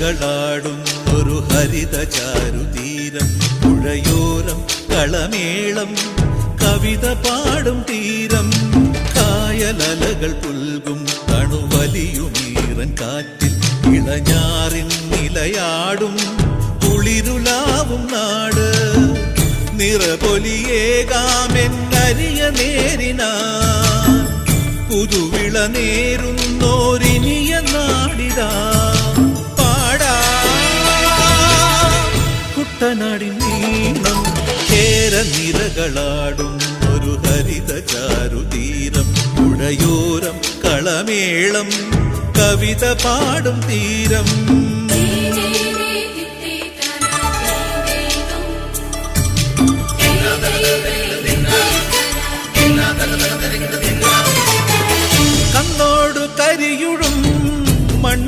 നിരകളാടും ഒരു ഹരിത ചാരുതീരം, പുഴയോരം കളമേളം കവിത പാടും തീരം, കായലലകൾ പുൽകും തണുവലിയുമീറൻ കാറ്റിൽ ഇളഞ്ഞാറിൻ നിലയാടും കുളിരുലാവും നാട്, നിറപൊലിയേകാമെന്നരിയ നേരിനാ പുതുവിള നേരുന്നോരിനിയ നാടിതാ പാടാ കുട്ടനാടിൻ നീണം, കേരനിരകളാടും ഒരു ഹരിത ചാരുതീരം, പുഴയോരം കളമേളം കവിത പാടും തീരം. Thank you.